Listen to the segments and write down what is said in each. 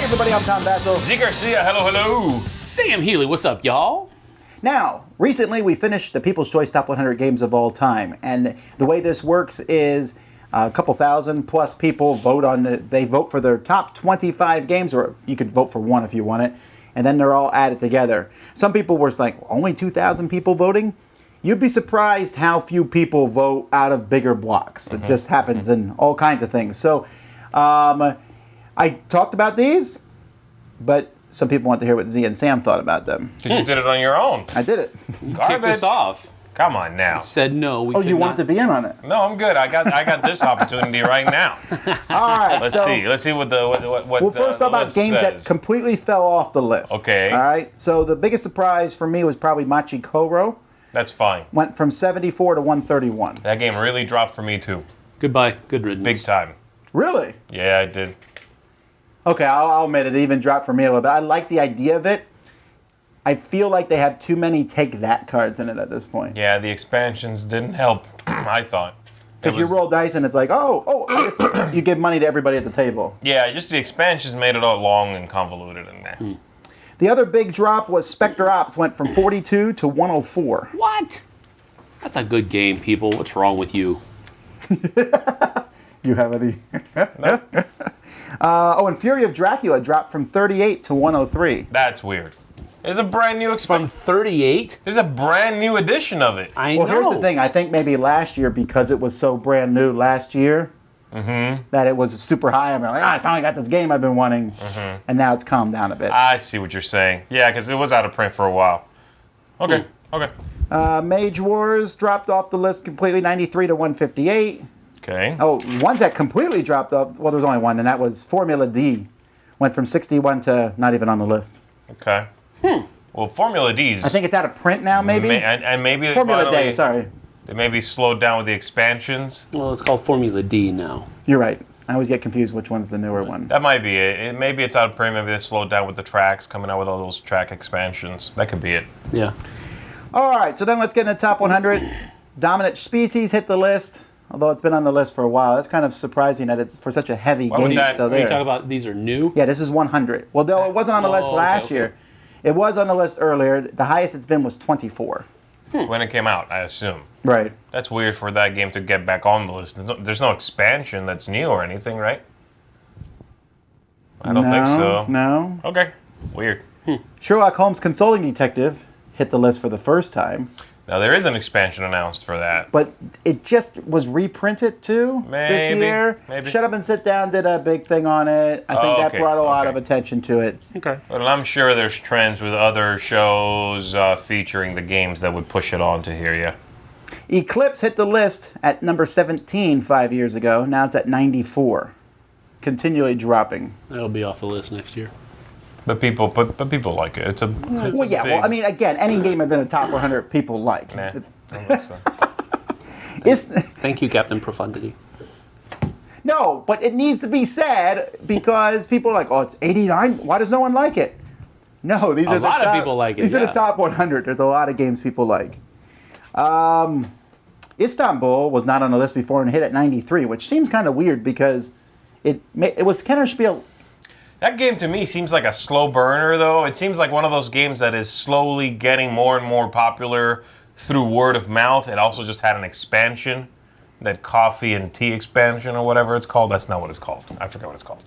everybody, I'm Tom Basso. Garcia, hello. Sam Healey, what's up, y'all? Now, recently we finished the People's Choice Top 100 Games of All Time, and the way this works is a couple thousand plus people they vote for their top 25 games, or you could vote for one if you want it, and then they're all added together. Some people were like, only 2,000 people voting? You'd be surprised how few people vote out of bigger blocks. It just happens in all kinds of things. So, I talked about these, but some people want to hear what Z and Sam thought about them. Because you did it on your own. I did it. Kick this off. Come on now. Said no. Oh, you wanted to be in on it? No, I'm good. I got this opportunity right now. All right. Let's see what Well, first the about list games says. that completely fell off the list. Okay. All right. So the biggest surprise for me was probably Machi Koro. That's fine. Went from 74 to 131. That game really dropped for me too. Goodbye. Good riddance. Big time. Really? Yeah, I did. Okay, I'll admit it even dropped for me a little bit. I like the idea of it. I feel like they have too many take that cards in it at this point. Yeah, the expansions didn't help, I thought. Because you roll dice and it's like, I guess you give money to everybody at the table. Yeah, just the expansions made it all long and convoluted in there. The other big drop was Spectre Ops went from 42 to 104. What? That's a good game, people. What's wrong with you? You have any? And Fury of Dracula dropped from 38 to 103. That's weird. There's a brand new From 38? There's a brand new edition of it. I know. Well, here's the thing. I think maybe last year, because it was so brand new last year, that it was super high. I'm like, I finally got this game I've been wanting. And now it's calmed down a bit. I see what you're saying. Yeah, because it was out of print for a while. Okay. Mage Wars dropped off the list completely, 93 to 158. Okay. Oh, ones that completely dropped off, well, there was only one, and that was Formula D. Went from 61 to not even on the list. Okay. Well, Formula D's. I think it's out of print now, maybe? And maybe Formula Day, sorry. They maybe slowed down with the expansions. Well, it's called Formula D now. You're right. I always get confused which one's the newer one. That might be it. Maybe it's out of print. Maybe they slowed down with the tracks, coming out with all those track expansions. That could be it. Yeah. All right, so then let's get into the top 100. Dominant Species hit the list, although it's been on the list for a while. That's kind of surprising that it's for such a heavy game still Are there. you talking about these are new? Yeah, this is 100. Well, though it wasn't on the list last year. It was on the list earlier. The highest it's been was 24. When it came out, I assume. Right. That's weird for that game to get back on the list. There's no expansion that's new or anything, right? I don't think so. No. Okay. Weird. Sherlock Holmes Consulting Detective hit the list for the first time. Now, there is an expansion announced for that. But it just was reprinted too this year. Maybe. Shut Up and Sit Down did a big thing on it. I think that brought a lot of attention to it. Okay. But I'm sure there's trends with other shows featuring the games that would push it on to here, yeah. Eclipse hit the list at number 17 5 years ago. Now it's at 94. Continually dropping. That'll be off the list next year. But people like it. It's a Well, yeah. Well, I mean, again, any game within the top 100 people like. Nah, I don't think so. Thank you, Captain Profundity. No, but it needs to be said because people are like, oh, it's 89. Why does no one like it? No, these are A lot of people like it, These are yeah. the top 100. There's a lot of games people like. Istanbul was not on the list before and hit at 93, which seems kind of weird because it was Kennerspiel. That game to me seems like a slow burner, though. It seems like one of those games that is slowly getting more and more popular through word of mouth. It also just had an expansion, that coffee and tea expansion or whatever it's called. That's not what it's called. I forget what it's called.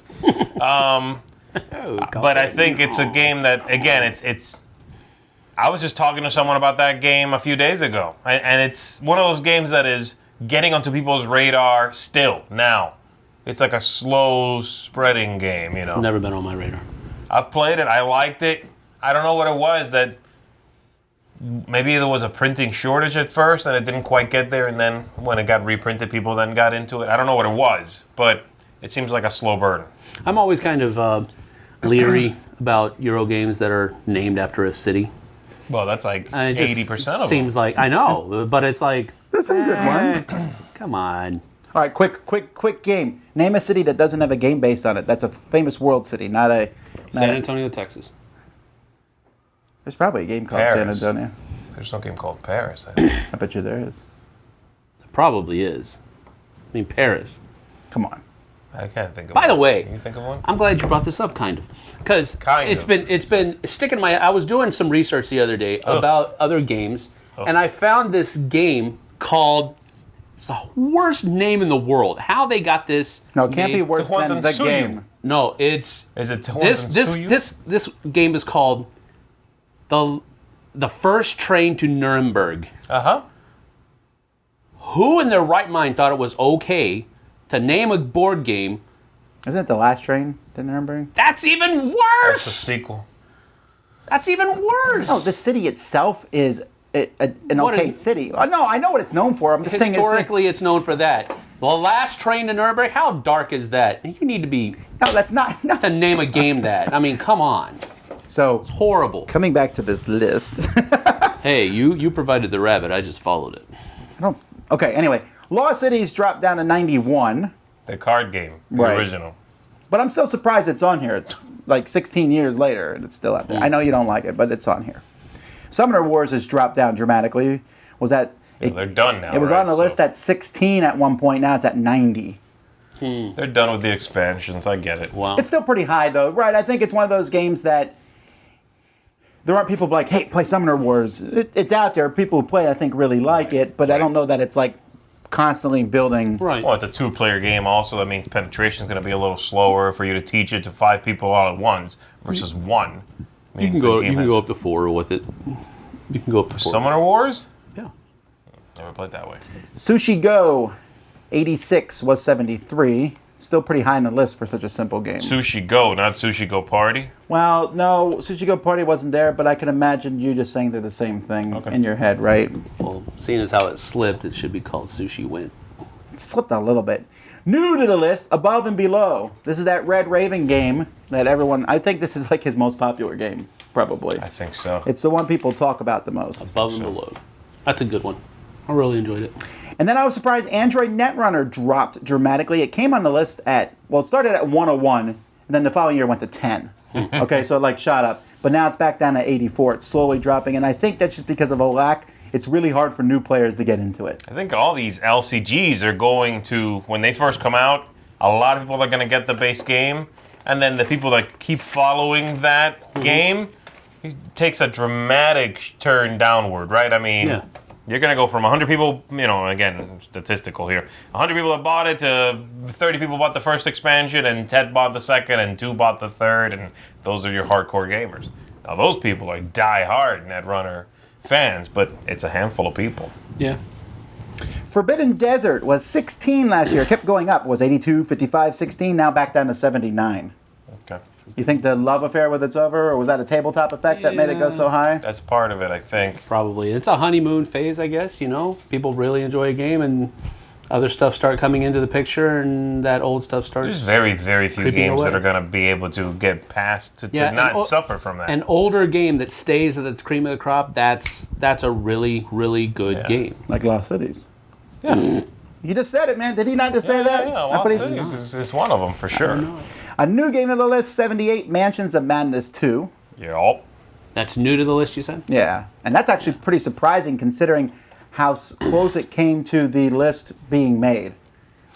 But I think it's a game that, again, it's. I was just talking to someone about that game a few days ago, and it's one of those games that is getting onto people's radar still now. It's like a slow spreading game, you know. It's never been on my radar. I've played it. I liked it. I don't know what it was that maybe there was a printing shortage at first and it didn't quite get there, and then when it got reprinted, people then got into it. I don't know what it was, but it seems like a slow burn. I'm always kind of leery about Euro games that are named after a city. Well, that's like 80% of them. Seems like, I know, but it's like... There's some good ones. Come on. All right, quick game. Name a city that doesn't have a game based on it. That's a famous world city, not a... San Antonio, Texas. There's probably a game called Paris. San Antonio. There's no game called Paris. I bet you there is. It probably is. I mean, Paris. Come on. I can't think of By one. the way, Can you think of one? I'm glad you brought this up, kind of, because it's been sticking my. I was doing some research the other day about other games, and I found this game called. It's the worst name in the world. How they got this? No, it can't be worse than the game. No, it's. Is it this game is called the First Train to Nuremberg. Who in their right mind thought it was okay to name a board game? Isn't it the last train to Nuremberg? That's even worse. That's a sequel. That's even worse. No, the city itself is an okay city. No, I know what it's known for. I'm just saying historically, it's known for that. The last train to Nuremberg. How dark is that? You need to be. No, that's not. No. To name a game that. I mean, come on. So it's horrible. Coming back to this list. Hey, you provided the rabbit. I just followed it. Okay. Anyway, Lost Cities dropped down to 91. The card game, the original. But I'm still surprised it's on here. It's like 16 years later and it's still out there. I know you don't like it, but it's on here. Summoner Wars has dropped down dramatically. They're done now. It was on the list at 16 at one point. Now it's at 90. They're done with the expansions. I get it. Wow. It's still pretty high, though. Right, I think it's one of those games that there aren't people like, hey, play Summoner Wars. It's out there. People who play it, I think, really like it, but I don't know that it's like constantly building. Right. Well, it's a two-player game also. That means penetration is going to be a little slower for you to teach it to 5 people all at once versus 1. You can go up to 4 with it. You can go up to 4. Summoner Wars? Yeah. Never played that way. Sushi Go, 86 was 73. Still pretty high on the list for such a simple game. Sushi Go, not Sushi Go Party? Well, no, Sushi Go Party wasn't there, but I can imagine you just saying they're the same thing in your head, right? Well, seeing as how it slipped, it should be called Sushi Win. It slipped a little bit. New to the list, Above and Below. This is that Red Raven game that everyone, I think this is like his most popular game, probably. I think so. It's the one people talk about the most. Above and Below. That's a good one. I really enjoyed it. And then I was surprised Android Netrunner dropped dramatically. It came on the list at, well, it started at 101, and then the following year went to 10. Okay, so it like shot up. But now it's back down to 84. It's slowly dropping, and I think that's just because of a lack. It's really hard for new players to get into it. I think all these LCGs are going to, when they first come out, a lot of people are going to get the base game, and then the people that keep following that game, it takes a dramatic turn downward, right? I mean, you're going to go from 100 people, again, statistical here, 100 people that bought it to 30 people bought the first expansion, and 10 bought the second, and 2 bought the third, and those are your hardcore gamers. Now, those people are die-hard Netrunner fans, but it's a handful of people. Yeah. Forbidden Desert was 16 last year. Kept going up. Was 82, 55, 16. Now back down to 79. Okay. You think the love affair with it's over, or was that a tabletop effect that made it go so high? That's part of it, I think. Probably. It's a honeymoon phase, I guess, People really enjoy a game, and other stuff start coming into the picture, and that old stuff starts. There's very, very few games away. that are going to be able to get past to not suffer from that. An older game that stays at the cream of the crop, that's a really, really good game. Like Lost Cities. Yeah. You just said it, man. Did he not just say that? Yeah, Lost Cities is one of them for sure. A new game on the list, 78, Mansions of Madness 2. Yep. That's new to the list, you said? Yeah. And that's actually pretty surprising considering how close it came to the list being made.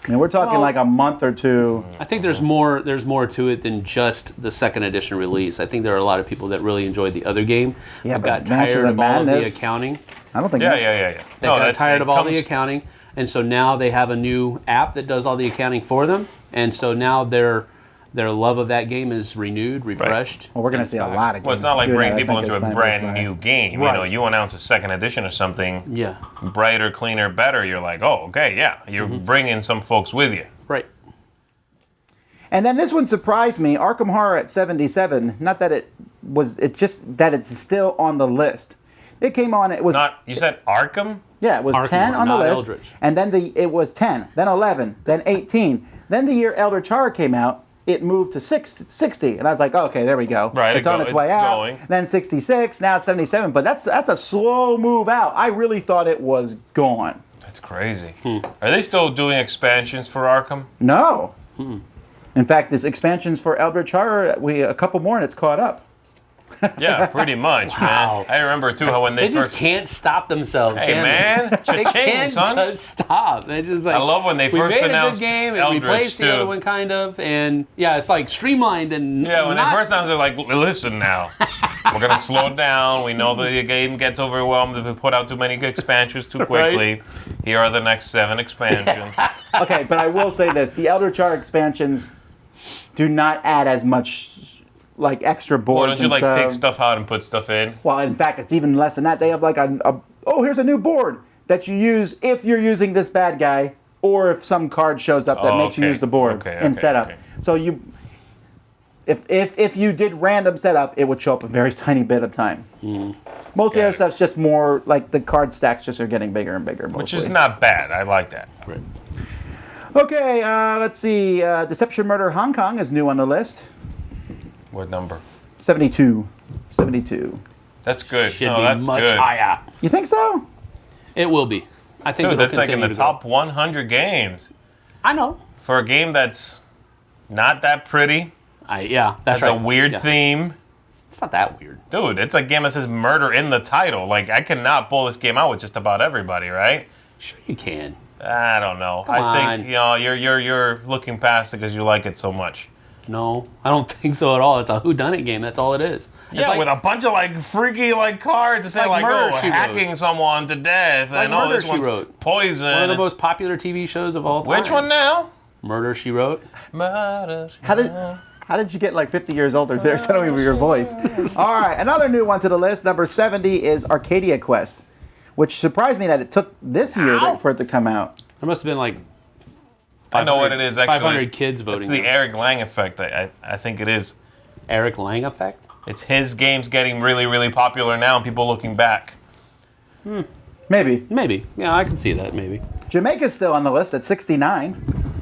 I mean, we're talking like a month or two. I think there's more to it than just the second edition release. I think there are a lot of people that really enjoyed the other game, but got tired of all of the accounting. I don't think Yeah. They got tired of all the accounting, and so now they have a new app that does all the accounting for them, and so now their love of that game is renewed, refreshed. Well, we're going to see a lot of games. Well, it's not like bringing people into a time brand new game. Right. You announce a second edition or something, brighter, cleaner, better. You're like, oh, okay, yeah. You're bringing some folks with you. Right. And then this one surprised me. Arkham Horror at 77. Not that it's just that it's still on the list. It came on, You said Arkham? Yeah, it was Arkham 10 on the list. Eldritch. And then it was 10, then 11, then 18. Then the year Eldritch Horror came out, it moved to 60. And I was like, okay, there we go. Right, it's on its way out. Going. Then 66, now it's 77. But that's a slow move out. I really thought it was gone. That's crazy. Are they still doing expansions for Arkham? No. In fact, there's expansions for Eldritch Horror. A couple more and it's caught up. Yeah, pretty much, Wow. man. I remember too how when They they just first. can't stop themselves. Hey, can man, they cha-ching, can't son. just stop. They just like I love when they we first made announced a good game and Eldritch, replaced the too. other one, kind of, and yeah, it's like streamlined and Yeah, when not, they first announced, they're like, "Listen now, we're gonna slow it down. We know the game gets overwhelmed if we put out too many expansions too quickly. Here are the next 7 expansions." Okay, but I will say this: the Elder Char expansions do not add as much like extra boards. Well, don't you and like stuff. take stuff out and put stuff in? Well, in fact, it's even less than that. They have like here's a new board that you use if you're using this bad guy, or if some card shows up that makes you use the board in setup. Okay. So if you did random setup, it would show up a very tiny bit of time. Most of the other stuff's just more like the card stacks just are getting bigger and bigger. Mostly. Which is not bad. I like that. Right. Okay, let's see. Deception Murder Hong Kong is new on the list. What number? 72. 72. That's good. Should No, be that's much good. higher. You think so? It will be. I think Dude, it'll that's like in continue the to grow. top 100 games. I know. For a game that's not that pretty, Yeah, that's has right. a weird Yeah. theme. It's not that weird. Dude, it's a game that says murder in the title. Like, I cannot pull this game out with just about everybody, right? Sure, you can. I don't know. Come I on. think you're looking past it because you like it so much. No, I don't think so at all. It's a whodunit game. That's all it is. It's Yeah, like, with a bunch of like freaky like cards that say like like, Murder, oh, She Wrote. hacking someone to death, like and oh, Murder, this She one's Wrote. poison. one of the most popular TV shows of all time. Which one now? Murder, She Wrote. Murder. How did you get like 50 years older there suddenly with your voice? All right, another new one to the list. Number 70 is Arcadia Quest, which surprised me that it took this year for it to come out. There must have been like I know what it is, actually. 500 kids voting. It's the Eric Lang effect. I think it is. Eric Lang effect? It's his games getting really, really popular now and people looking back. Maybe. Maybe. Yeah, I can see that, maybe. Jamaica's still on the list at 69.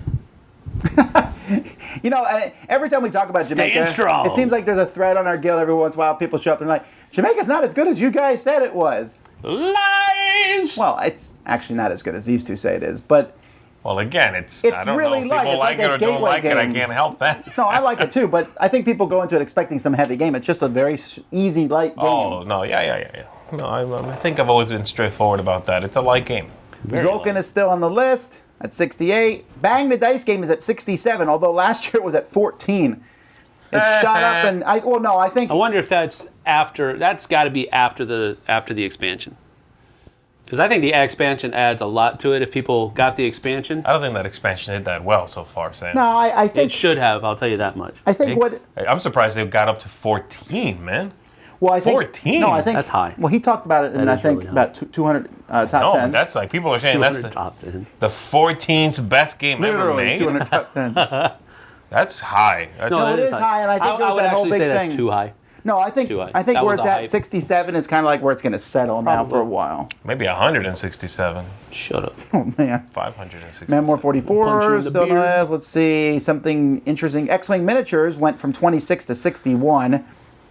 You know, every time we talk about Jamaica, strong. it seems like there's a thread on our guild every once in a while. People show up and like, Jamaica's not as good as you guys said it was. Lies! Well, it's actually not as good as these two say it is, but Well, again, it's It's I don't really know. light. People It's like like it a or don't gateway like it. I game. can't help that. no, I like it too. But I think people go into it expecting some heavy game. It's just a very easy, light game. Oh, no, yeah. No, I think I've always been straightforward about that. It's a light game. Zolkin is still on the list at 68. Bang the Dice game is at 67, although last year it was at 14. It shot up, and I think I wonder if that's after. That's got to be after the expansion. Because I think the expansion adds a lot to it. If people got the expansion, I don't think that expansion did that well so far, Sam. no, I it think should have. I'll tell you that much. I think what I'm surprised they got up to 14, man. well I think 14? No, I think That's high. Well, he talked about it in That I is think really high. about 200 top No, 10s. that's like people are saying that's 200 top 10. the 14th best game ever literally made. 200 top 10s. That's high. That's, No, that it is high, and I think I there's would that whole actually big say that's thing. too high. No, I think Too high. I think That where was it's a at hype. 67 is kind of like where it's going to settle now Probably. for a while. maybe 167, Shut up. Oh man. 567. Memoir Punch you 44 in the still on the beard. list. Let's see something interesting. X-wing miniatures went from 26 to 61,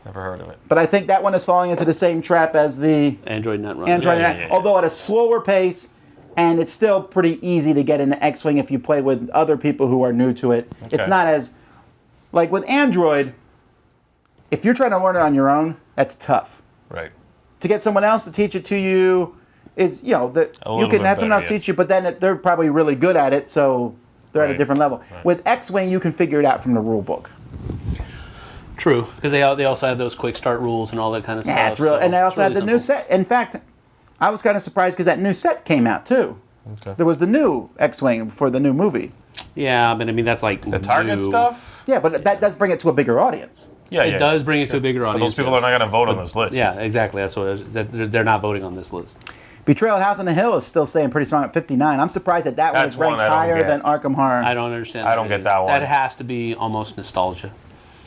Never heard of it. but I think that one is falling into the same trap as the Android not running. Android, Yeah. although at a slower pace, and it's still pretty easy to get into X-wing if you play with other people who are new to it. It's Okay. not as like with Android. If you're trying to learn it on your own, that's tough. Right. To get someone else to teach it to you is, that A you little can bit have someone else better, teach you, but then they're probably really good at it, so they're at a Right. different level. Right. With X-wing, you can figure it out from the rule book. True, because they also have those quick start rules and all that kind of stuff. Yeah, it's real. so And they it's also had really the new simple. set. In fact, I was kind of surprised because that new set came out too. Okay. There was the new X-wing for the new movie. Yeah, but I mean that's like The Target new. stuff? Yeah, but that does bring it to a bigger audience. Yeah, It does bring it to a bigger But audience. those people are not going to vote on this list. Yeah, exactly. That's what it is. They're not voting on this list. Betrayal at House on the Hill is still staying pretty strong at 59. I'm surprised that one That's is one ranked I don't higher get. than Arkham Horror. I don't understand. I don't get that one. That has to be almost nostalgia.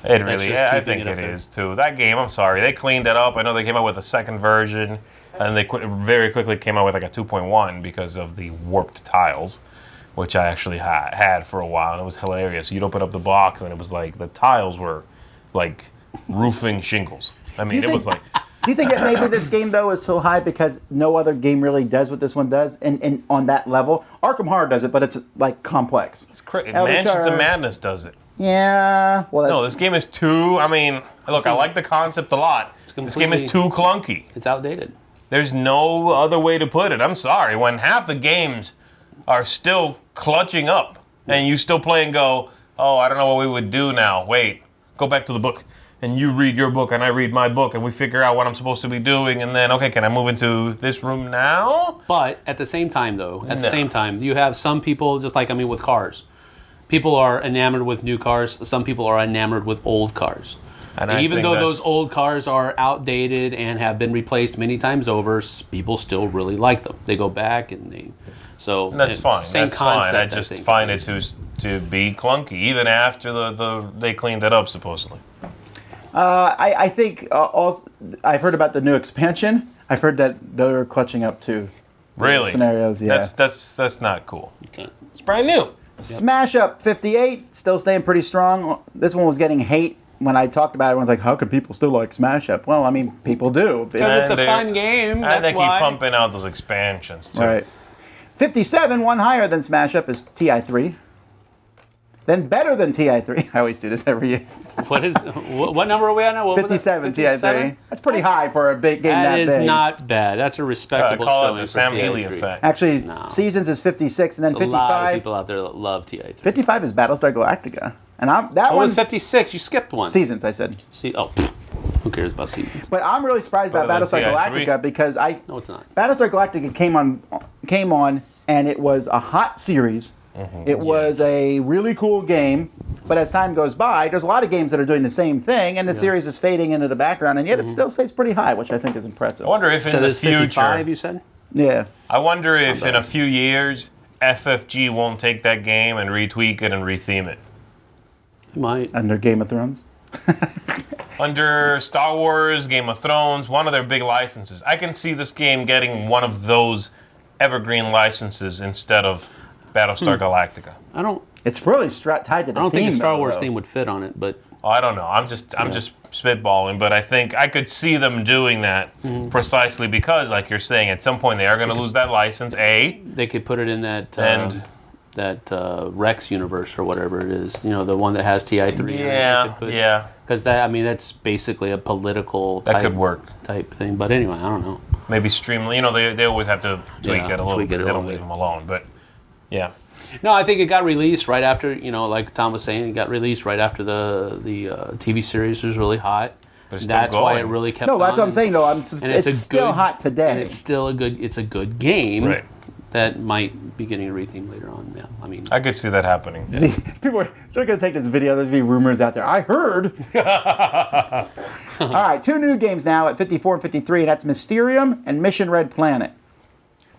It really, just I keeping think it up it there. is too. That game, I'm sorry, they cleaned it up. I know they came out with a second version, and they very quickly came out with like a 2.1 because of the warped tiles, which I actually had for a while, and it was hilarious. You'd open up the box, and it was like the tiles were like roofing shingles. I mean, it was like. Do you think that maybe this game, though, is so high because no other game really does what this one does and on that level? Arkham Horror does it, but it's like complex. It's crazy. Eldritch Mansions of Horror- Madness does it. Yeah. Well, No, this game is too. I mean, look, I like the concept a lot. This game is too clunky. It's outdated. There's no other way to put it. I'm sorry. When half the games are still clutching up and you still play and go, oh, I don't know what we would do now. Wait, go back to the book. And you read your book and I read my book and we figure out what I'm supposed to be doing. And then, okay, can I move into this room now? But at the same time, though, you have some people, just like, with cars. People are enamored with new cars. Some people are enamored with old cars. And even though those old cars are outdated and have been replaced many times over, people still really like them. They go back and they... So that's fine. Same that's concept, fine. I just find it to be clunky, even after they cleaned it up, supposedly. I think also, I've heard about the new expansion. I've heard that they're clutching up too. Really? Scenarios, yeah. That's not cool. Okay. It's brand new. Smash Up 58, still staying pretty strong. This one was getting hate when I talked about it. Everyone's like, how can people still like Smash Up? Well, people do. Because it's a fun game. And they keep pumping out those expansions too. Right. 57, one higher than Smash Up, is TI3. Then better than TI3. I always do this every year. What number are we at now? 57 TI3. That's pretty high for a big game that big. That is not bad. That's a respectable call showing it the for Sam TI3. Healey effect. Actually, Seasons is 56, and then 55. A lot of people out there that love TI3. 55 is Battlestar Galactica. And that one was 56. You skipped one. Seasons, I said. Who cares about Seasons? But I'm really surprised about Battlestar Galactica because No, it's not. Battlestar Galactica came on, and it was a hot series. Mm-hmm. It was a really cool game, but as time goes by, there's a lot of games that are doing the same thing, and the series is fading into the background, and yet it still stays pretty high, which I think is impressive. I wonder if in the future... 55, you said? Yeah. I wonder if in a few years, FFG won't take that game and retweak it and retheme it. It might. Under Game of Thrones? Under Star Wars, Game of Thrones, one of their big licenses. I can see this game getting one of those evergreen licenses instead of Battlestar Galactica. It's really tied to the theme. I don't think the Star Wars though. theme would fit on it, but... I don't know. I'm just spitballing, but I think I could see them doing that precisely because, like you're saying, at some point they are going to lose that license. They could put it in that Rex universe or whatever it is. The one that has TI3. Yeah. Because that's basically a political that could work type thing. But anyway, I don't know. Maybe streamline. They always have to tweak it a little bit. They don't leave them alone, but. Yeah. No, I think it got released right after, like Tom was saying, it got released right after the TV series was really hot. That's why it really kept on. No, that's what I'm saying, though. It's still hot today. And it's still a good game. Right. That might be getting a retheme later on. Yeah, I could see that happening. Yeah. See, they're going to take this video. There's going to be rumors out there. I heard. All right, 2 new games now at 54 and 53, and that's Mysterium and Mission Red Planet.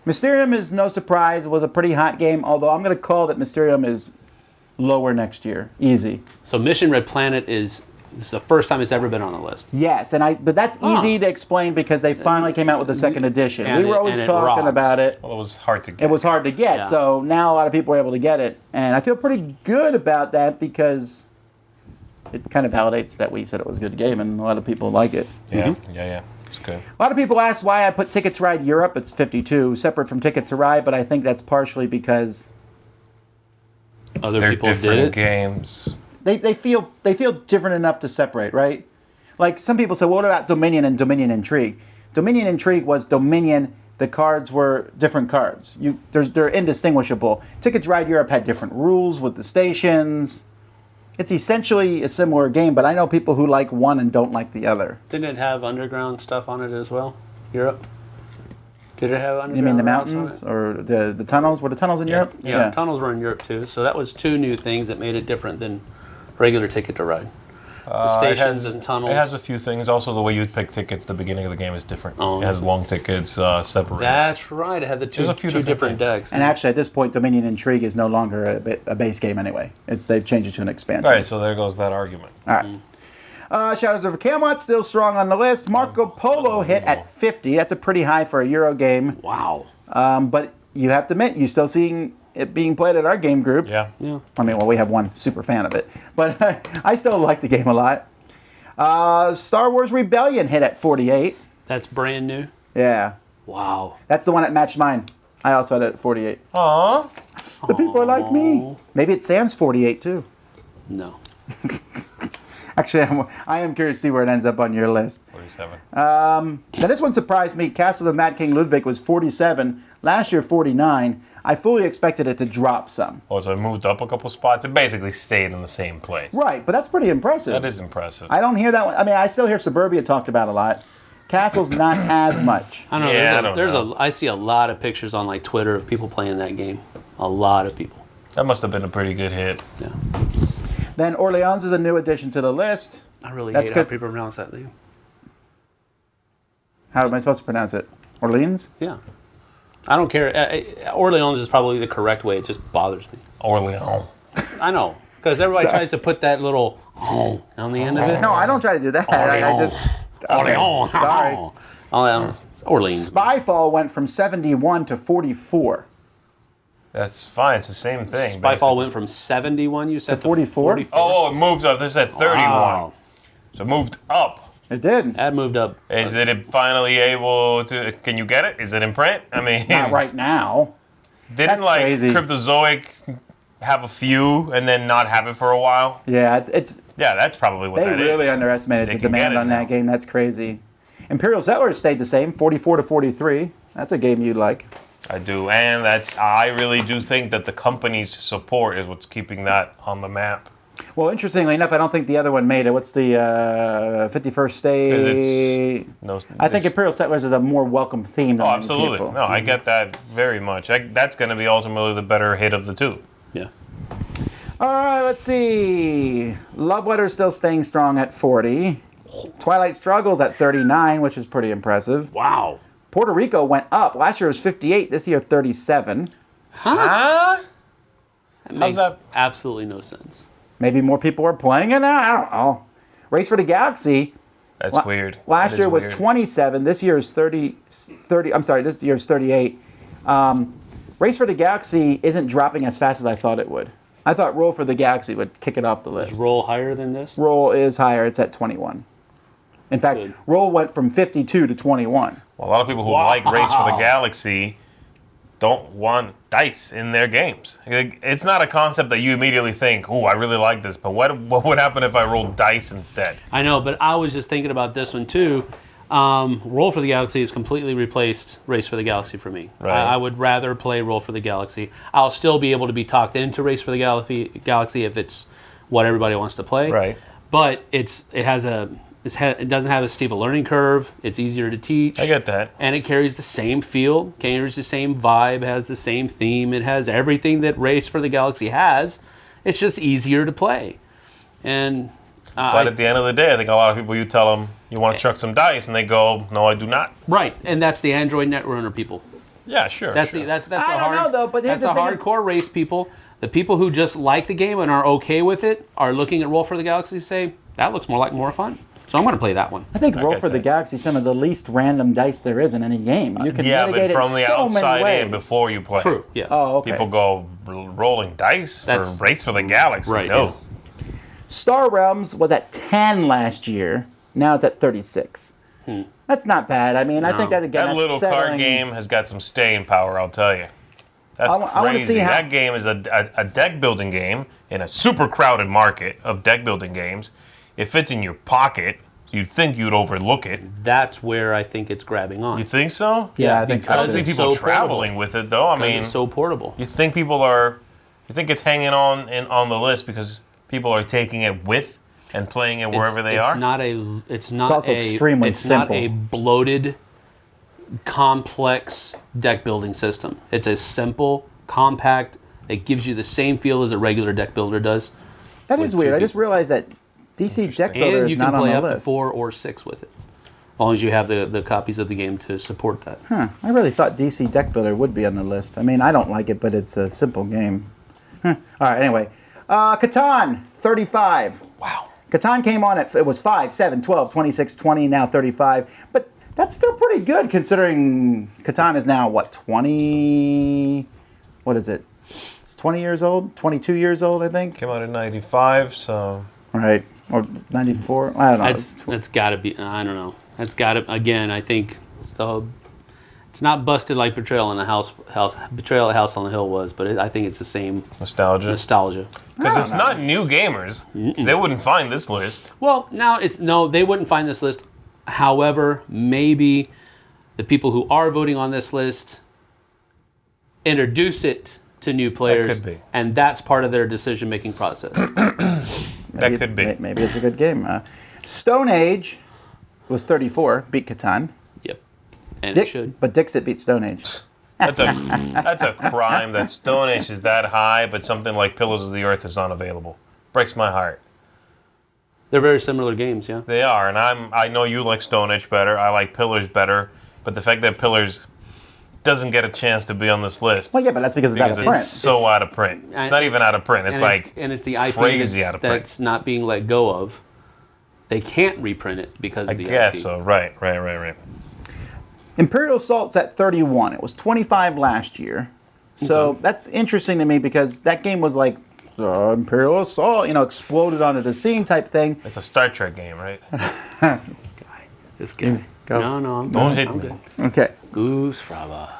Mysterium is no surprise. It was a pretty hot game, although I'm going to call that Mysterium is lower next year. Easy. So Mission Red Planet is the first time it's ever been on the list. Yes, but that's easy to explain because they finally came out with the second edition. We were always talking about it. Well, it was hard to get. It was hard to get, so now a lot of people were able to get it. And I feel pretty good about that because it kind of validates that we said it was a good game, and a lot of people like it. Yeah, yeah. It's good. A lot of people ask why I put Ticket to Ride Europe. It's 52, separate from Ticket to Ride, but I think that's partially because other people did it. Games. They feel different enough to separate, right? Like some people say, well, what about Dominion and Dominion Intrigue? Dominion Intrigue was Dominion. The cards were different cards. They're indistinguishable. Ticket to Ride Europe had different rules with the stations. It's essentially a similar game, but I know people who like one and don't like the other. Didn't it have underground stuff on it as well? Europe? Did it have underground? You mean the mountains or the tunnels? Were the tunnels in Europe? Yeah, tunnels were in Europe too. So that was 2 new things that made it different than regular Ticket to Ride. The stations and tunnels. It has a few things. Also, the way you pick tickets, the beginning of the game is different. Oh. It has long tickets separated. That's right. It had the two different decks. And actually, at this point, Dominion Intrigue is no longer a base game anyway. They've changed it to an expansion. All right, so there goes that argument. All right. Shadows of Camelot still strong on the list. Marco Polo hit at 50. That's a pretty high for a Euro game. Wow. But you have to admit, you're still seeing it being played at our game group. Yeah. I mean, well, we have one super fan of it. But I still like the game a lot. Star Wars Rebellion hit at 48. That's brand new? Yeah. Wow. That's the one that matched mine. I also had it at 48. Aww. The people are like me. Maybe it's Sam's 48 too. No. Actually, I am curious to see where it ends up on your list. 47. Now this one surprised me. Castle of Mad King Ludwig was 47. Last year, 49. I fully expected it to drop some. Oh, so it moved up a couple spots. It basically stayed in the same place. Right, but that's pretty impressive. That is impressive. I don't hear that one. I mean, I still hear Suburbia talked about a lot. Castle's not as much. I don't know. Yeah, I see a lot of pictures on like Twitter of people playing that game. A lot of people. That must have been a pretty good hit. Yeah. Then Orleans is a new addition to the list. I really hate how people pronounce that name. How am I supposed to pronounce it? Orleans? Yeah. I don't care. Orleans is probably the correct way. It just bothers me. Orleans. I know. Because everybody tries to put that little on the end of it. No, I don't try to do that. I just... Orleans. Sorry. Orleans. Spyfall went from 71 to 44. That's fine. It's the same thing. Spyfall went from 71, you said, to 44? Oh, it moved up. This said 31. Wow. So it moved up. It did. That moved up. Is it finally able to... Can you get it? Is it in print? I mean... Not right now. Didn't, That's crazy. Cryptozoic have a few and then not have it for a while? Yeah, it's Yeah, that's probably what that is. they really underestimated the can get demand it on now. that game. That's crazy. Imperial Settlers stayed the same, 44 to 43. That's a game you'd like. I do, and I really do think that the company's support is what's keeping that on the map. Well, interestingly enough, I don't think the other one made it. What's the 51st State? I think Imperial Settlers is a more welcome theme than Oh, many absolutely. people. No, I get that very much. That's going to be ultimately the better hit of the two. Yeah. All right, let's see. Love Letter still staying strong at 40. Twilight Struggles at 39, which is pretty impressive. Wow. Puerto Rico went up. Last year was 58. This year, 37. Huh? That makes that? absolutely no sense. Maybe more people are playing it now. I don't know. Race for the Galaxy. That's weird. Last That year is was weird. 27. This year is 30. I'm sorry, this year is 38. Race for the Galaxy isn't dropping as fast as I thought it would. I thought Roll for the Galaxy would kick it off the list. Is Roll higher than this? Roll is higher. It's at 21. In fact, Good. Roll went from 52 to 21. Well, a lot of people who like Race for the Galaxy don't want dice in their games. It's not a concept that you immediately think, "Oh, I really like this," but what would happen if I rolled dice instead? I know, but I was just thinking about this one too. Roll for the Galaxy has completely replaced Race for the Galaxy for me. Right. I would rather play Roll for the Galaxy. I'll still be able to be talked into Race for the Galaxy if it's what everybody wants to play. Right. But it doesn't have a steep learning curve. It's easier to teach. I get that. And it carries the same feel, carries the same vibe, has the same theme. It has everything that Race for the Galaxy has. It's just easier to play. And But at the end of the day, I think a lot of people, you tell them you want to chuck some dice, and they go, "No, I do not." right, and that's the Android Netrunner people. Yeah, sure. That's sure. that's I a don't hard. know, though, but here's that's the the thing. hardcore race people. The people who just like the game and are okay with it are looking at Roll for the Galaxy and say that looks more like more fun. So I'm going to play that one. I think Roll get for the that. Galaxy is some of the least random dice there is in any game. You can Yeah, mitigate but from it the so many outside ways. in before you play. True. Yeah. Oh, okay. People go rolling dice That's- for Race for the Galaxy. Right, No. yeah. Star Realms was at 10 last year. Now it's at 36. That's not bad. I mean, I think that again. That that's little settling. card game has got some staying power, I'll tell you. That's I wanna crazy. see how- That game is a deck building game in a super crowded market of deck building games. It fits in your pocket. You'd think you'd overlook it. That's where I think it's grabbing on. You think so? Yeah, I think so. I don't too. see it's people so traveling with it though. I Because mean, it's so portable. you think people are? You think it's hanging on the list because people are taking it with and playing it wherever they are? It's not also extremely it's not simple. a bloated, complex deck building system. It's a simple, compact. It gives you the same feel as a regular deck builder does. That is with weird. two I just realized that DC Deck Builder And is you not can on play the up to list. 4 or 6 with it. As long as you have the copies of the game to support that. Huh. I really thought DC Deck Builder would be on the list. I mean, I don't like it, but it's a simple game. All right, anyway. Catan, 35. Wow. Catan came on at, it was 5, 7, 12, 26, 20, now 35. But that's still pretty good considering Catan is now, what, 20? What is it? It's 20 years old? 22 years old, I think? Came out in '95, so Right. Or 94? I don't know. That's got to be. I don't know. That's got to. Again, I think to It's not busted like Betrayal at House on the Hill was, but I think it's the same nostalgia. Because it's not new gamers. 'Cause they wouldn't find this list. Well, they wouldn't find this list. However, maybe the people who are voting on this list introduce it to new players, That could be. and that's part of their decision-making process. That could be. Maybe it's a good game. Stone Age was 34, beat Catan. Yep, and it should. But Dixit beat Stone Age. That's a crime that Stone Age is that high, but something like Pillars of the Earth is unavailable. Breaks my heart. They're very similar games, yeah. They are, and I know you like Stone Age better. I like Pillars better, but the fact that Pillars doesn't get a chance to be on this list. Well, yeah, but that's because it's out of print. It's so out of print. It's not even out of print. It's the IP crazy out of print. that's not being let go of. They can't reprint it because of the IP. I guess so. Right. Imperial Assault's at 31. It was 25 last year. So that's interesting to me because that game was like Imperial Assault, exploded onto the scene type thing. It's a Star Trek game, right? This guy. Go. No, Don't hit me. good. Okay. Goose Fraba.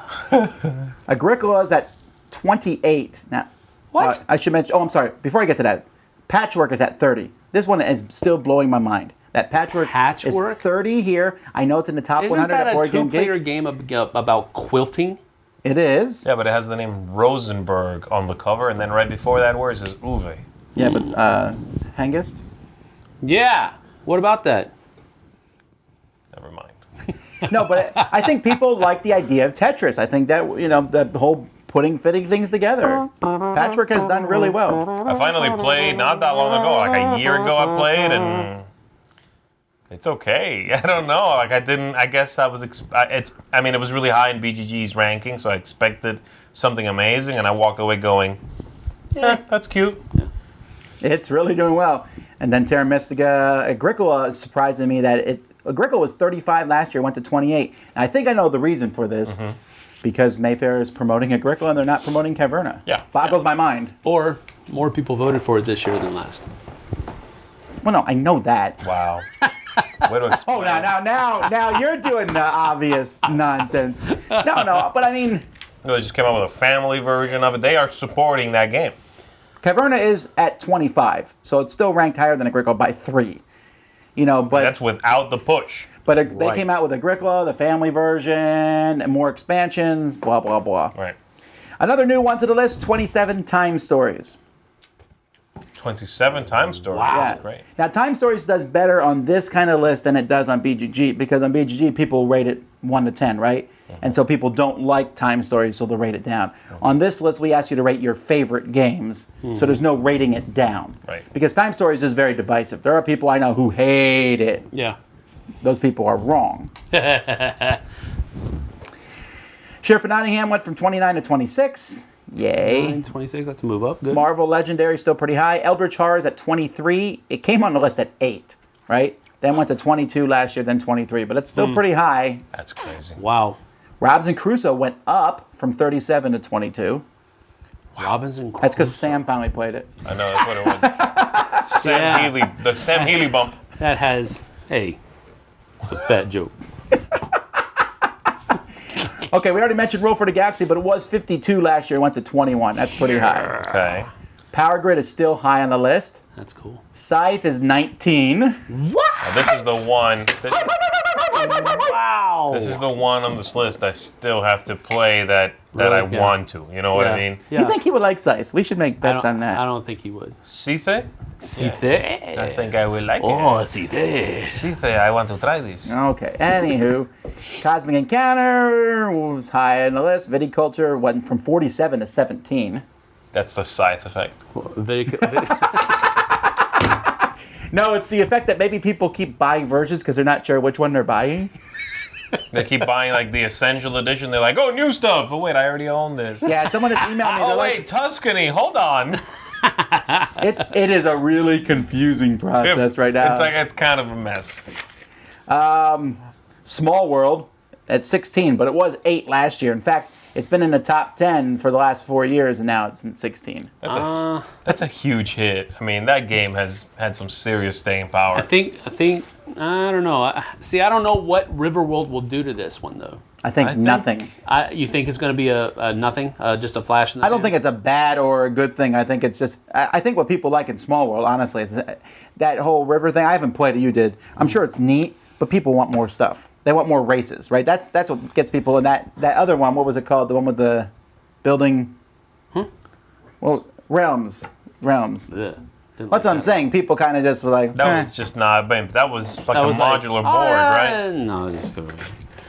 Agricola's at 28. Now, What? I should mention. Oh, I'm sorry. Before I get to that, Patchwork is at 30. This one is still blowing my mind. That Patchwork is 30 here. I know it's in the top Isn't 100 that at a Board Game Geek. two-player game about quilting? It is. Yeah, but it has the name Rosenberg on the cover, and then right before that word is Uwe. Yeah, but Hengist? Yeah. What about that? Never mind. No, but I think people like the idea of Tetris. I think that, the whole fitting things together. Patchwork has done really well. I finally played not that long ago, like a year ago I played, and it's okay. I don't know. I guess I was, it was really high in BGG's ranking, so I expected something amazing, and I walked away going, that's cute. Yeah. It's really doing well. And then Terra Mystica, Agricola is surprising me that Agricola was 35 last year, went to 28. And I think I know the reason for this. Because Mayfair is promoting Agricola and they're not promoting Caverna. Yeah. Boggles my mind. Or more people voted for it this year than last. Well, no, I know that. Wow. Way to explain. Oh, now you're doing the obvious nonsense. No, but I mean... They just came out with a family version of it. They are supporting that game. Caverna is at 25, so it's still ranked higher than Agricola by 3. But... That's without the push. But they came out with Agricola, the family version, and more expansions, blah, blah, blah. Right. Another new one to the list, 27 Time Stories. 27 Time Stories. Wow. That's great. Now, Time Stories does better on this kind of list than it does on BGG, because on BGG, people rate it 1 to 10, right? And so people don't like Time Stories, so they'll rate it down. On this list, we ask you to rate your favorite games, so there's no rating it down. Right. Because Time Stories is very divisive. There are people I know who hate it. Yeah. Those people are wrong. Sheriff of Nottingham went from 29 to 26. Yay. 26, that's a move up. Good. Marvel Legendary still pretty high. Eldritch Horror is at 23. It came on the list at 8, right? Then went to 22 last year, then 23. But it's still pretty high. That's crazy. Wow. Robinson Crusoe went up from 37 to 22. Robinson Crusoe. That's because Sam finally played it. I know, that's what it was. The Sam Healey bump. That has, it's a fat joke. Okay, we already mentioned Roll for the Galaxy, but it was 52 last year. It went to 21. That's pretty high. Okay. Power Grid is still high on the list. That's cool. Scythe is 19. What? Now, this is the one. Wow. This is the one on this list I still have to play that I want to. You know what I mean? Do you think he would like Scythe? We should make bets on that. I don't think he would. Scythe? Scythe. I think I will like it. Oh, Scythe. Scythe, I want to try this. Okay, anywho. Cosmic Encounter was high on the list. Viticulture went from 47 to 17. That's the Scythe effect. No, it's the effect that maybe people keep buying versions because they're not sure which one they're buying. They keep buying like the Essential Edition. They're like, oh, new stuff. Oh, wait, I already own this. Yeah, someone has emailed me. Oh, wait, Tuscany. Hold on. It is a really confusing process right now. It's kind of a mess. Small World at 16, but it was 8 last year. In fact, It's been in the top 10 for the last 4 years, and now it's in 16. That's a huge hit. I mean, that game has had some serious staying power. I think. I don't know. See, I don't know what Riverworld will do to this one though. I think nothing. You think it's going to be a nothing, just a flash in the I don't pan? think it's a bad or a good thing. I think it's just. I think what people like in Small World, honestly, is that whole river thing. I haven't played it. You did. I'm sure it's neat, but people want more stuff. They want more races, right? That's what gets people. And that other one, what was it called? The one with the building. Well, realms. Yeah. That's what I'm saying. People kind of just were like. That was just not. That was like a modular board, right? No, just go.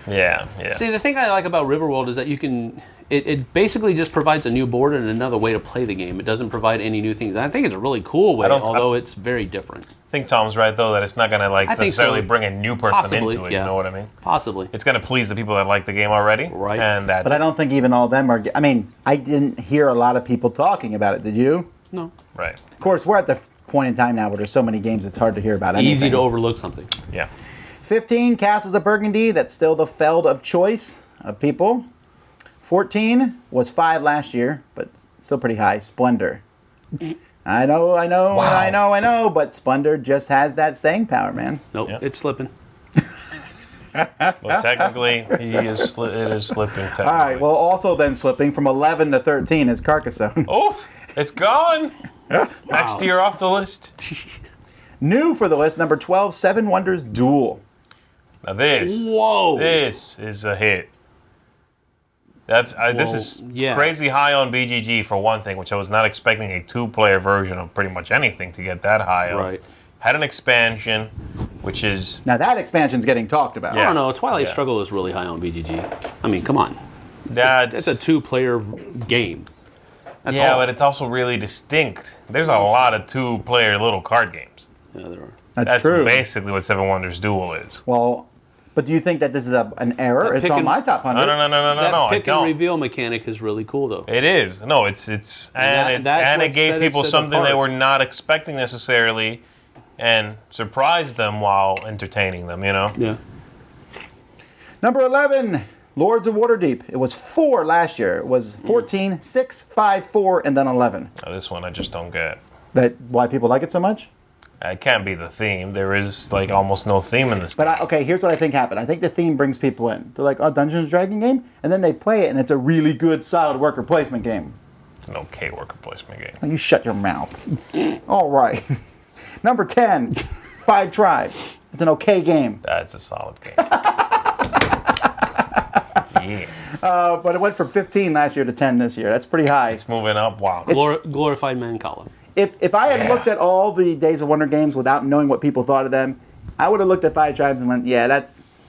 Yeah. See, the thing I like about Riverworld is that you can. It basically just provides a new board and another way to play the game. It doesn't provide any new things. And I think it's a really cool way, although it's very different. I think Tom's right, though, that it's not going to necessarily bring a new person into it. Yeah. You know what I mean? Possibly. It's going to please the people that like the game already. Right. But I don't think even all of them are. I mean, I didn't hear a lot of people talking about it. Did you? No. Right. Of course, we're at the point in time now where there's so many games it's hard to hear about anything. Easy to overlook something. Yeah. 15, Castles of Burgundy. That's still the Feld of choice of people. 14 was 5 last year, but still pretty high. Splendor. I know, but Splendor just has that staying power, man. Nope, It's slipping. Well, technically, it is slipping. Technically. All right, well, also then slipping from 11 to 13 is Carcassonne. Oh, it's gone. Next year off the list. New for the list, number 12, Seven Wonders Duel. Now this is a hit. This is crazy high on BGG for one thing, which I was not expecting a 2-player version of pretty much anything to get that high on. Right. Had an expansion, which is... Now that expansion's getting talked about. I don't know. Twilight Struggle is really high on BGG. I mean, come on. It's a 2-player game. That's all. But it's also really distinct. There's a lot of 2-player little card games. Yeah, there are. That's true. Basically what Seven Wonders Duel is. Well, but do you think that this is an error? It's on my top 100. No. That pick and reveal mechanic is really cool, though. It is. No, and it gave people something they were not expecting necessarily, and surprised them while entertaining them. You know. Yeah. Number 11, Lords of Waterdeep. It was 4 last year. It was 14, 6, 5, 4, and then 11. Now, this one I just don't get. Why people like it so much? It can't be the theme. There is almost no theme in this game. But here's what I think happened. I think the theme brings people in. They're like, oh, Dungeons & Dragons game? And then they play it, and it's a really good, solid worker placement game. It's an okay worker placement game. Oh, you shut your mouth. All right. Number 10, Five Tribes. It's an okay game. That's a solid game. But it went from 15 last year to 10 this year. That's pretty high. It's moving up. Wow. Glorified Mancala. If I had looked at all the Days of Wonder games without knowing what people thought of them, I would have looked at Five Tribes and went,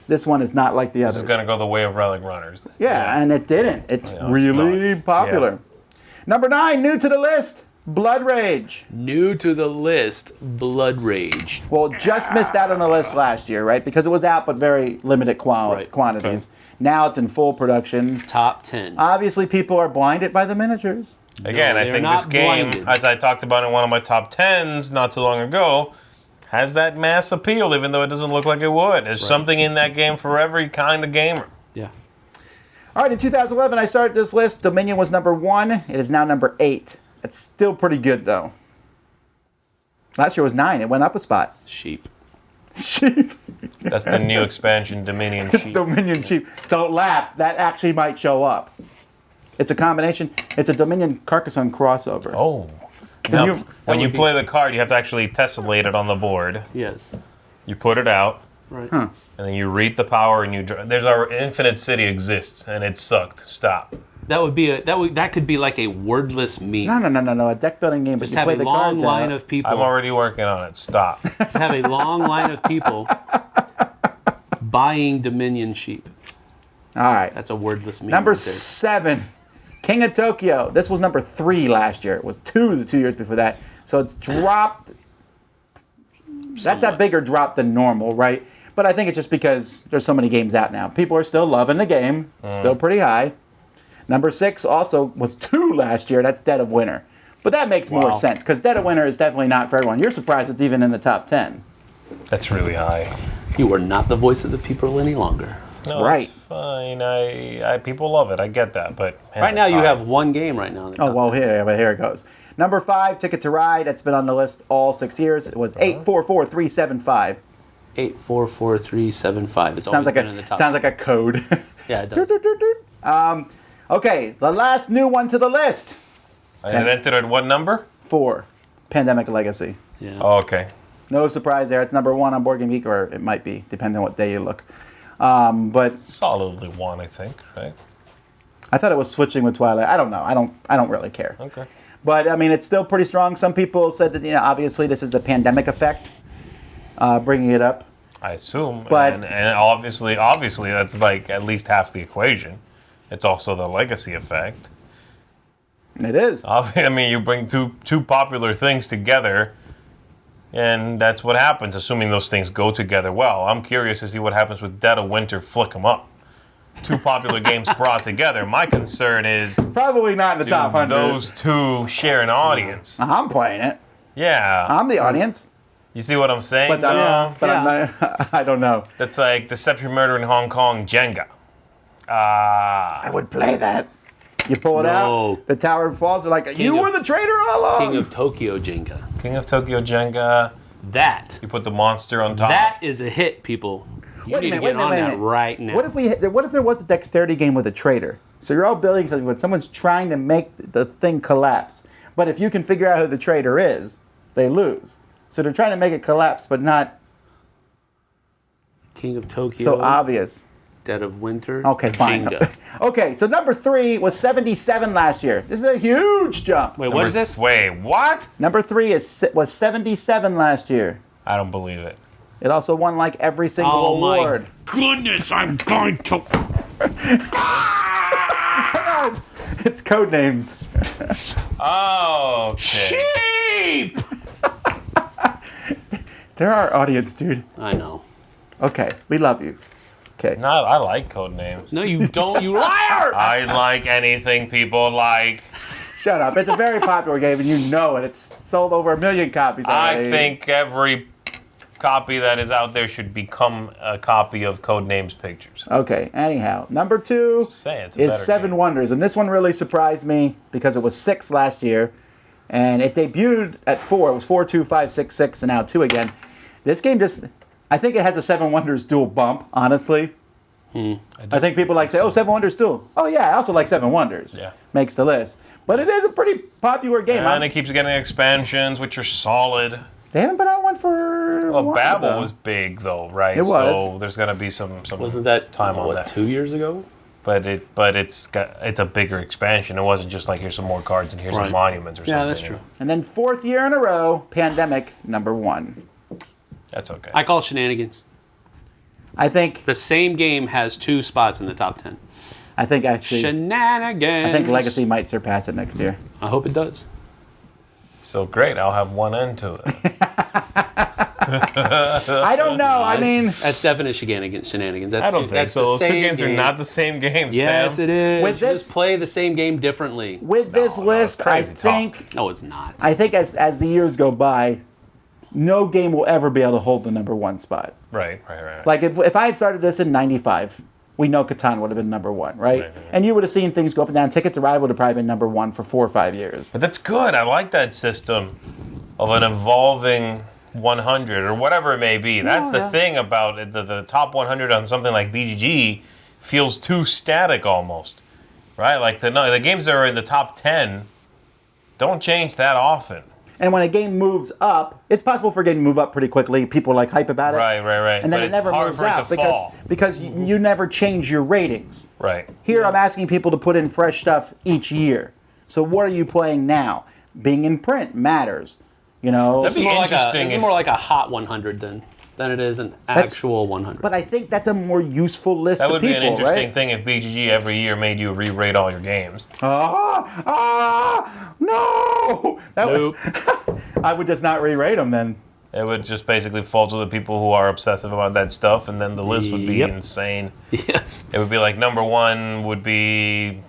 this one is not like the others. This is going to go the way of Relic Runners. Yeah, and it didn't. It's really popular. Yeah. Number 9, new to the list, Blood Rage. New to the list, Blood Rage. Well, just missed out on the list last year, right? Because it was out, but very limited quantities. Okay. Now it's in full production. Top 10. Obviously, people are blinded by the miniatures. Again, I think this game, as I talked about in one of my top 10s not too long ago, has that mass appeal, even though it doesn't look like it would. There's something in that game for every kind of gamer. Yeah. All right, in 2011, I started this list. Dominion was number 1. It is now number 8. It's still pretty good, though. Last year was 9. It went up a spot. Sheep. That's the new expansion, Dominion Sheep. Dominion Sheep. Don't laugh. That actually might show up. It's a combination. It's a Dominion Carcassonne crossover. Oh. Now, when you play the card, you have to actually tessellate it on the board. Yes. You put it out. Right. And then you read the power, and there's our Infinite City exists, and it sucked. Stop. That could be like a wordless meme. No. A deck building game. Just have a long line of people. I'm already working on it. Stop. Just have a long line of people buying Dominion Sheep. All right. That's a wordless meme. Number 7, King of Tokyo. This was number 3 last year. It was 2 the 2 years before that. So it's dropped. That's a bigger drop than normal, right? But I think it's just because there's so many games out now. People are still loving the game. Still pretty high. Number 6 also was 2 last year. That's Dead of Winter. But that makes more sense because Dead of Winter is definitely not for everyone. You're surprised it's even in the top 10. That's really high. You are not the voice of the people any longer. No, right. It's fine. I people love it. I get that, but man, Right now, it's you high. have one game right now. In the Oh, top well, 10. here it goes. Number 5, Ticket to Ride. That's been on the list all 6 years. It was 844375. 844375. It's Sounds always like been in the top. sounds like a code. Yeah, it does. Okay, the last new one to the list. And it entered at what number? 4, Pandemic Legacy. Yeah. Oh, okay. No surprise there. It's number 1 on Board Game Geek, or it might be, depending on what day you look. But Solidly 1, I think. Right. I thought it was switching with Twilight. I don't know. I don't really care. Okay. But I mean, it's still pretty strong. Some people said that obviously this is the pandemic effect, bringing it up. I assume. But- and obviously that's like at least half the equation. It's also the legacy effect. It is. I mean, you bring two popular things together, and that's what happens, assuming those things go together well. I'm curious to see what happens with Dead of Winter, Flick 'em Up. 2 popular games brought together. My concern is, Probably not in the do top 100. those two share an audience? I'm playing it. Yeah. I'm the audience. You see what I'm saying? But, though? I'm not, I don't know. That's like Deception, Murder in Hong Kong, Jenga. I would play that. You pull it No. out, the tower falls. They're like, you of- were the traitor all along. King of Tokyo Jenga. King of Tokyo Jenga. That. You put the monster on top. That is a hit, people. You Wait a need minute, to get wait a on minute. that right now. What if there was a dexterity game with a traitor? So you're all building something, but someone's trying to make the thing collapse. But if you can figure out who the traitor is, they lose. So they're trying to make it collapse, but not King of Tokyo. so obvious. Dead of Winter. Okay, fine. Jenga. Okay, so number 3 was 77 last year. This is a huge jump. Wait, what is this? Wait, what? Number 3 was 77 last year. I don't believe it. It also won like every single Oh award. my goodness! I'm going to. It's code names. Oh, okay. Sheep. They're our audience, dude. I know. Okay, we love you. Okay. No, I like code names. No, you don't. You liar! I like anything people like. Shut up. It's a very popular game, and you know it. It's sold over 1 million copies already. I think every copy that is out there should become a copy of Codenames Pictures. Okay, anyhow. Number 2 Say it's a is better 7 game. Wonders, and this one really surprised me because it was 6 last year, and it debuted at 4. It was 4, 2, 5, 6, 6, and now 2 again. This game just... I think it has a 7 Wonders dual bump, honestly. I think people like say, oh, 7 Wonders dual. Oh, yeah, I also like 7 Wonders. Yeah. Makes the list. But it is a pretty popular game. And it keeps getting expansions, which are solid. They haven't been on one for a Well, while, Babel though. was big, though, right? It was. So there's going to be some Wasn't that time on what, that. 2 years ago? But it's a bigger expansion. It wasn't just like here's some more cards and here's some Right. monuments or something. Yeah, that's true. And then 4th year in a row, Pandemic, number 1. That's okay. I call shenanigans. I think The same game has 2 spots in the top 10. actually, Shenanigans. I think Legacy might surpass it next year. I hope it does. So great, I'll have one end to it. I don't know. I mean, That's definite shenanigans. That's I don't think that's so. the Those two same games are game. not the same game, Yes, Sam. it is. With You this- just play the same game differently. with this No, list, it's I crazy talk. think No, it's not. as the years go by, no game will ever be able to hold the number 1 spot. Right. Like if I had started this in '95, we know Catan would have been number 1, right? Right. And you would have seen things go up and down. Ticket to Ride would have probably been number 1 for 4 or 5 years. But that's good. I like that system of an evolving 100 or whatever it may be. That's the thing about it. The top 100 on something like BGG feels too static almost, right? Like the games that are in the top 10 don't change that often. And when a game moves up, it's possible for a game to move up pretty quickly. People like hype about it. Right. And then But it never it's hard moves for it out to fall. because you never change your ratings. Right. Here I'm asking people to put in fresh stuff each year. So what are you playing now? Being in print matters. You know, That'd be interesting This is if- more like a hot 100 than it is an actual 100. but I think that's a more useful list That to would people, be an interesting right? thing if BGG every year made you re-rate all your games. No! Nope. I would just not re-rate them then. It would just basically fall to the people who are obsessive about that stuff, and then the list would be Yep. insane. Yes. It would be like number 1 would be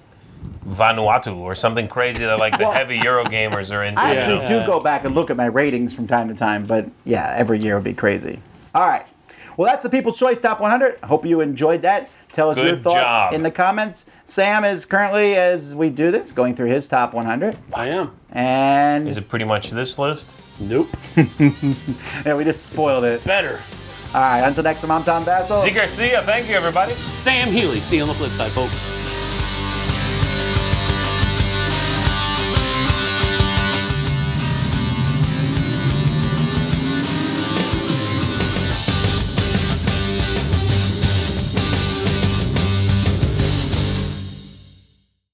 Vanuatu or something crazy that like the heavy Euro gamers are into. I you actually know? do go back and look at my ratings from time to time, but yeah, every year would be crazy. All right. Well, that's the People's Choice Top 100. I hope you enjoyed that. Tell us your Good thoughts job. in the comments. Sam is currently, as we do this, going through his top 100. I am. And Is it pretty much this list? Nope. yeah, we just spoiled it. Better. All right, until next time, I'm Tom Basso. Z Garcia, thank you, everybody. Sam Healey. See you on the flip side, folks.